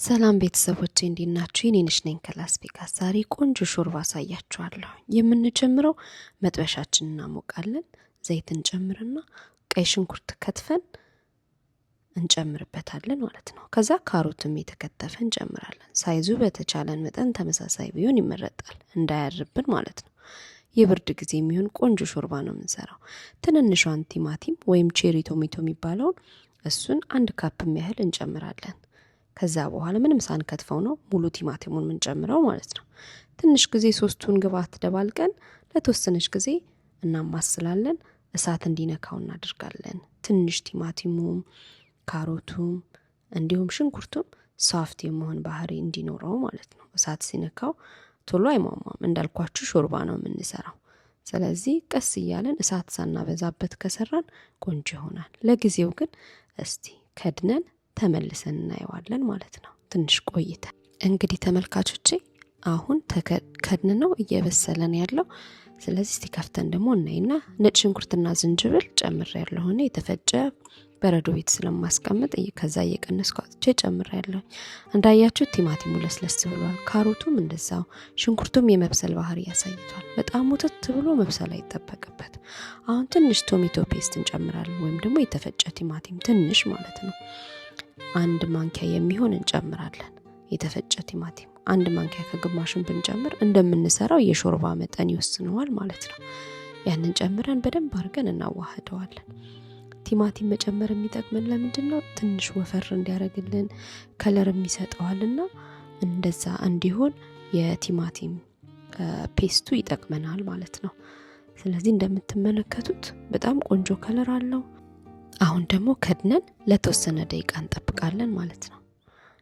ሰላም ቤተሰቦቼ እንዴት ናችሁ? እኔ ነኝ ከላስ ቬጋስ። ዛሬ ቆንጆ ሾርባ አሳያችኋለሁ። የምንጀምረው መጥበሻችንን እናሞቃለን። ዘይት እንጨምርና ቀይ ሽንኩርት ከትፈን እንጨምርበታለን ማለት ነው። ከዛ ካሮትም የተከተፈ እንጨምራለን። ሳይዙ በተቻለን መጠን ተመሳሳይ ቢሆን ይመረጣል፣ እንዳያርብን ማለት ነው። የብርድ ጊዜ የሚሆን ቆንጆ ሾርባ ነው የምንሰራው። ትንንሿን ቲማቲም ወይም ቼሪ ቶሜቶ የሚባለውን እሱን 1 ካፕ ያህል እንጨምራለን። ከዛ በኋላ ምንም ሳንከትፈው ነው ሙሉ ቲማቲሙን የምንጨምረው ማለት ነው። ትንሽ ጊዜ ሶስቱን ግብአት ደባልቀን ለተወሰነች ጊዜ እናማስላለን። እሳት እንዲነካው እናደርጋለን። ትንሽ ቲማቲሙም ካሮቱም እንዲሁም ሽንኩርቱም ሶፍት የመሆን ባህሪ እንዲኖረው ማለት ነው። እሳት ሲነካው ቶሎ አይሟሟም። እንዳልኳችሁ ሾርባ ነው የምንሰራው። ስለዚህ ቀስ እያለን እሳት ሳናበዛበት ከሰራን ቆንጆ ይሆናል። ለጊዜው ግን እስቲ ከድነን ተመልሰን እናየዋለን ማለት ነው። ትንሽ ቆይተ እንግዲህ ተመልካቾቼ አሁን ከድን ነው እየበሰለን ያለው። ስለዚህ እስቲ ከፍተን ደግሞ እናይና ነጭ ሽንኩርትና ዝንጅብል ጨምሬያለሁ። እኔ የተፈጨ በረዶ ቤት ስለማስቀምጥ ከዛ እየቀነስኩ አጥቼ ጨምሬያለሁ። እንዳያችሁ ቲማቲሙ ለስለስ ብሏል። ካሮቱም እንደዛው፣ ሽንኩርቱም የመብሰል ባህሪ ያሳይቷል። በጣም ሙትት ብሎ መብሰል አይጠበቅበት። አሁን ትንሽ ቶሜቶ ፔስት እንጨምራለን፣ ወይም ደግሞ የተፈጨ ቲማቲም ትንሽ ማለት ነው። 1 ማንኪያ የሚሆን እንጨምራለን። የተፈጨ ቲማቲም 1 ማንኪያ ከግማሽን ብንጨምር እንደምንሰራው የሾርባ መጠን ይወስነዋል ማለት ነው። ያንን ጨምረን በደንብ አድርገን እናዋህደዋለን። ቲማቲም መጨመር የሚጠቅመን ለምንድን ነው? ትንሽ ወፈር እንዲያደርግልን ከለርም ይሰጠዋልና እንደዛ እንዲሆን የቲማቲም ፔስቱ ይጠቅመናል ማለት ነው። ስለዚህ እንደምትመለከቱት በጣም ቆንጆ ከለር አለው። አሁን ደግሞ ከድነን ለተወሰነ ደቂቃ እንጠብቃለን ማለት ነው።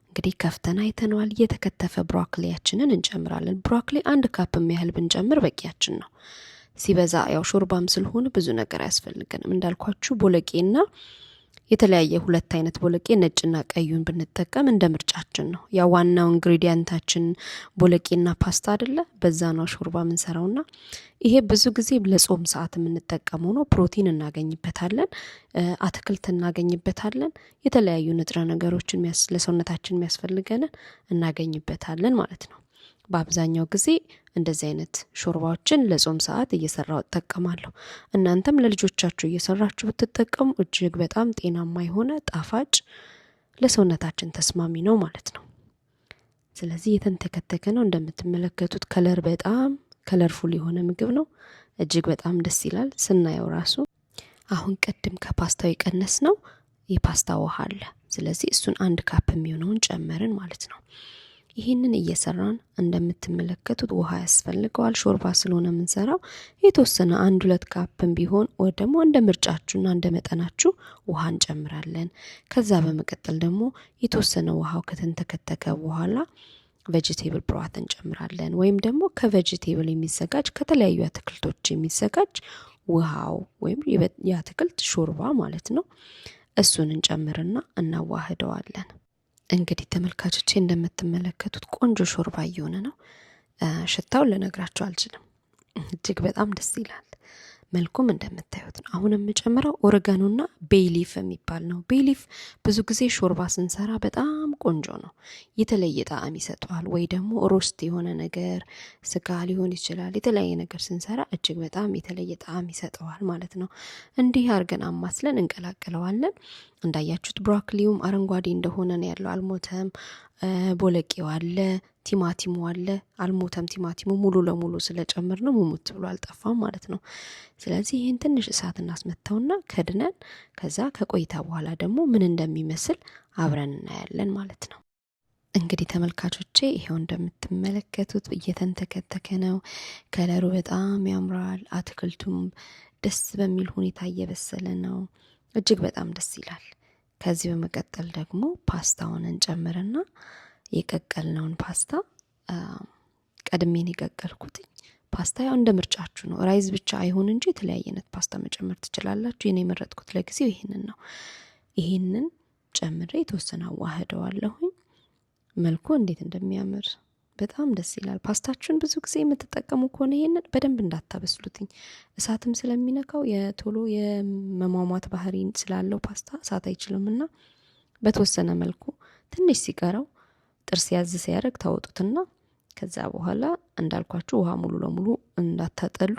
እንግዲህ ከፍተን አይተነዋል። የተከተፈ ብሮኮሊያችንን እንጨምራለን። ብሮኮሊ 1 ካፕ ያህል ብንጨምር በቂያችን ነው። ሲበዛ ያው ሾርባም ስለሆነ ብዙ ነገር አያስፈልገንም። እንዳልኳችሁ ቦለቄና የተለያየ 2 አይነት ቦለቄ ነጭና ቀዩን ብንጠቀም እንደ ምርጫችን ነው። ያ ዋናው ኢንግሪዲየንታችን ቦለቄና ፓስታ አይደለ? በዛ ነው ሾርባ የምንሰራውና ይሄ ብዙ ጊዜ ለጾም ሰዓት የምንጠቀመው ነው። ፕሮቲን እናገኝበታለን፣ አትክልት እናገኝበታለን፣ የተለያዩ ንጥረ ነገሮችን ለሰውነታችን የሚያስፈልገንን እናገኝበታለን ማለት ነው። በአብዛኛው ጊዜ እንደዚህ አይነት ሾርባዎችን ለጾም ሰዓት እየሰራው እጠቀማለሁ። እናንተም ለልጆቻችሁ እየሰራችሁ ብትጠቀሙ እጅግ በጣም ጤናማ የሆነ ጣፋጭ ለሰውነታችን ተስማሚ ነው ማለት ነው። ስለዚህ የተንተከተከ ነው እንደምትመለከቱት። በጣም ከለርፉል የሆነ ምግብ ነው። እጅግ በጣም ደስ ይላል ስናየው ራሱ። አሁን ቅድም ከፓስታው የቀነስ ነው የፓስታ ውሃ አለ። ስለዚህ እሱን 1 ካፕ የሚሆነውን ጨመርን ማለት ነው። ይህንን እየሰራን እንደምትመለከቱት ውሃ ያስፈልገዋል። ሾርባ ስለሆነ የምንሰራው የተወሰነ 1-2 ካፕም ቢሆን ወይ ደግሞ እንደ ምርጫችሁና እንደ መጠናችሁ ውሃ እንጨምራለን። ከዛ በመቀጠል ደግሞ የተወሰነ ውሃው ከተንተከተከ በኋላ ቬጂቴብል ብሮት እንጨምራለን። ወይም ደግሞ ከቬጂቴብል የሚዘጋጅ ከተለያዩ አትክልቶች የሚዘጋጅ ውሃው ወይም የአትክልት ሾርባ ማለት ነው። እሱን እንጨምርና እናዋህደዋለን። እንግዲህ ተመልካቾቼ እንደምትመለከቱት ቆንጆ ሾርባ እየሆነ ነው። ሽታውን ልነግራችሁ አልችልም። እጅግ በጣም ደስ ይላል። መልኩም እንደምታዩት ነው። አሁን የምጨምረው ኦሬጋኖና ቤይሊፍ የሚባል ነው። ቤይሊፍ ብዙ ጊዜ ሾርባ ስንሰራ በጣም ቆንጆ ነው። የተለየ ጣዕም ይሰጠዋል። ወይ ደግሞ ሮስት የሆነ ነገር ስጋ ሊሆን ይችላል። የተለያየ ነገር ስንሰራ እጅግ በጣም የተለየ ጣዕም ይሰጠዋል ማለት ነው። እንዲህ አድርገን አማስለን እንቀላቅለዋለን። እንዳያችሁት ብሮኮሊውም አረንጓዴ እንደሆነ ነው ያለው፣ አልሞተም። ቦለቄው አለ፣ ቲማቲሙ አለ፣ አልሞተም። ቲማቲሙ ሙሉ ለሙሉ ስለጨምር ነው ሙሙት ብሎ አልጠፋም ማለት ነው። ስለዚህ ይህን ትንሽ እሳት እናስመታውና ከድነን ከዛ ከቆይታ በኋላ ደግሞ ምን እንደሚመስል አብረን እናያለን ማለት ነው። እንግዲህ ተመልካቾቼ ይሄው እንደምትመለከቱት እየተንተከተከ ነው። ከለሩ በጣም ያምራል። አትክልቱም ደስ በሚል ሁኔታ እየበሰለ ነው። እጅግ በጣም ደስ ይላል። ከዚህ በመቀጠል ደግሞ ፓስታውን እንጨምርና የቀቀልነውን ፓስታ ቀድሜን የቀቀልኩት ፓስታ ያው እንደ ምርጫችሁ ነው። ራይዝ ብቻ አይሆን እንጂ የተለያየ አይነት ፓስታ መጨመር ትችላላችሁ። የኔ የመረጥኩት ለጊዜው ይሄንን ነው። ይሄንን ጨምሬ የተወሰነ አዋህደዋለሁኝ። መልኩ እንዴት እንደሚያምር በጣም ደስ ይላል። ፓስታችሁን ብዙ ጊዜ የምትጠቀሙ ከሆነ ይሄንን በደንብ እንዳታበስሉትኝ፣ እሳትም ስለሚነካው የቶሎ የመሟሟት ባህሪ ስላለው ፓስታ እሳት አይችልምና በተወሰነ መልኩ ትንሽ ሲቀረው ጥርስ ያዝ ሲያደርግ ታወጡትና ከዛ በኋላ እንዳልኳችሁ ውሃ ሙሉ ለሙሉ እንዳታጠሉ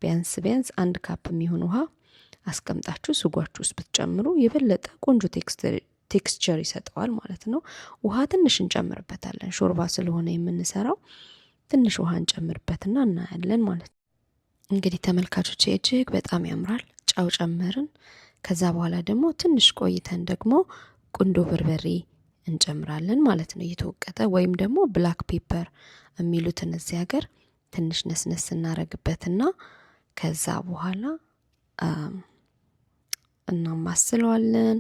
ቢያንስ 1 ካፕ የሚሆን ውሃ አስቀምጣችሁ ስጓችሁ ውስጥ ብትጨምሩ የበለጠ ቆንጆ ቴክስቸር ይሰጠዋል ማለት ነው። ውሃ ትንሽ እንጨምርበታለን፣ ሾርባ ስለሆነ የምንሰራው ትንሽ ውሃ እንጨምርበትና እናያለን ማለት ነው። እንግዲህ ተመልካቾች እጅግ በጣም ያምራል። ጫው ጨመርን። ከዛ በኋላ ደግሞ ትንሽ ቆይተን ደግሞ ቁንዶ በርበሬ እንጨምራለን ማለት ነው። እየተወቀጠ ወይም ደግሞ ብላክ ፔፐር የሚሉትን እዚህ ሀገር ትንሽ ነስነስ እናረግበትና ከዛ በኋላ እናማስለዋለን።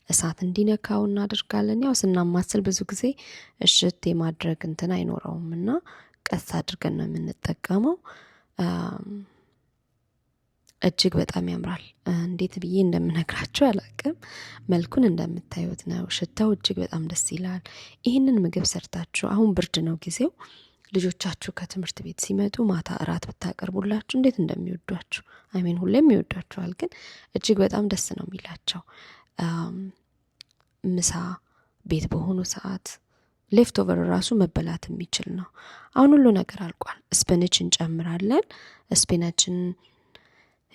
እሳት እንዲነካው እናደርጋለን። ያው ስናማስል ብዙ ጊዜ እሽት የማድረግ እንትን አይኖረውም እና ቀስ አድርገን ነው የምንጠቀመው። እጅግ በጣም ያምራል። እንዴት ብዬ እንደምነግራችሁ አላቅም። መልኩን እንደምታዩት ነው። ሽታው እጅግ በጣም ደስ ይላል። ይህንን ምግብ ሰርታችሁ አሁን ብርድ ነው ጊዜው፣ ልጆቻችሁ ከትምህርት ቤት ሲመጡ ማታ እራት ብታቀርቡላችሁ እንዴት እንደሚወዷችሁ አይሜን ሁሌም ይወዷችኋል፣ ግን እጅግ በጣም ደስ ነው የሚላቸው። ምሳ ቤት በሆኑ ሰዓት ሌፍት ኦቨር ራሱ መበላት የሚችል ነው። አሁን ሁሉ ነገር አልቋል። ስፒናች እንጨምራለን። ስፒናችን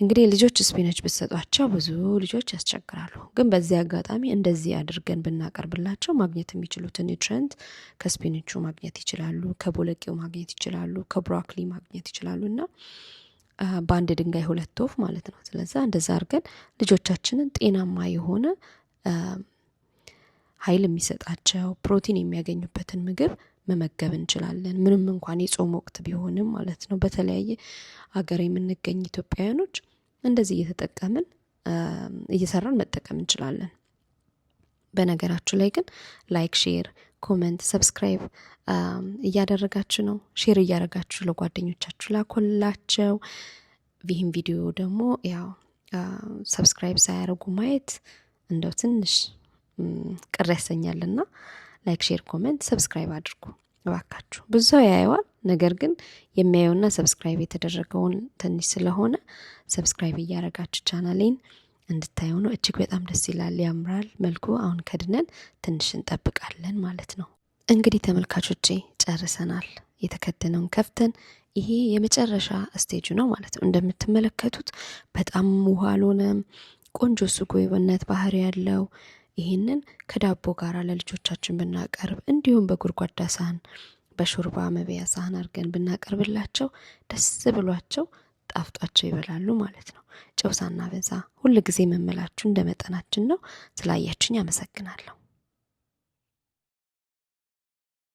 እንግዲህ ልጆች ስፒናች ብትሰጧቸው ብዙ ልጆች ያስቸግራሉ፣ ግን በዚህ አጋጣሚ እንደዚህ አድርገን ብናቀርብላቸው ማግኘት የሚችሉትን ኒውትሪየንት ከስፒናቹ ማግኘት ይችላሉ፣ ከቦለቄው ማግኘት ይችላሉ፣ ከብሮኮሊ ማግኘት ይችላሉ እና በአንድ ድንጋይ 2 ወፍ ማለት ነው። ስለዚህ እንደዛ አድርገን ልጆቻችንን ጤናማ የሆነ ኃይል የሚሰጣቸው ፕሮቲን የሚያገኙበትን ምግብ መመገብ እንችላለን። ምንም እንኳን የጾም ወቅት ቢሆንም ማለት ነው። በተለያየ ሀገር የምንገኝ ኢትዮጵያውያኖች እንደዚህ እየተጠቀምን እየሰራን መጠቀም እንችላለን። በነገራችሁ ላይ ግን ላይክ፣ ሼር፣ ኮመንት፣ ሰብስክራይብ እያደረጋችሁ ነው። ሼር እያደረጋችሁ ለጓደኞቻችሁ ላኮላቸው። ይህም ቪዲዮ ደግሞ ያው ሰብስክራይብ ሳያደርጉ ማየት እንደው ትንሽ ቅር ያሰኛልና ላይክ፣ ሼር፣ ኮመንት፣ ሰብስክራይብ አድርጉ እባካችሁ። ብዙ ሰው ያየዋል፣ ነገር ግን የሚያየውና ሰብስክራይብ የተደረገውን ትንሽ ስለሆነ ሰብስክራይብ እያደረጋችሁ ቻናሌን እንድታየው ነው። እጅግ በጣም ደስ ይላል፣ ያምራል መልኩ። አሁን ከድነን ትንሽ እንጠብቃለን ማለት ነው። እንግዲህ ተመልካቾቼ ጨርሰናል። የተከደነውን ከፍተን ይሄ የመጨረሻ ስቴጁ ነው ማለት ነው። እንደምትመለከቱት በጣም ውሃ አልሆነም፣ ቆንጆ ስጎይነት ባህሪ ያለው። ይህንን ከዳቦ ጋር ለልጆቻችን ብናቀርብ እንዲሁም በጎድጓዳ ሳህን በሾርባ መብያ ሳህን አድርገን ብናቀርብላቸው ደስ ብሏቸው ጣፍጧቸው ይበላሉ ማለት ነው። ጨው ሳናበዛ ሁል ጊዜ መመላችሁ እንደ መጠናችን ነው። ስላያችሁኝ አመሰግናለሁ።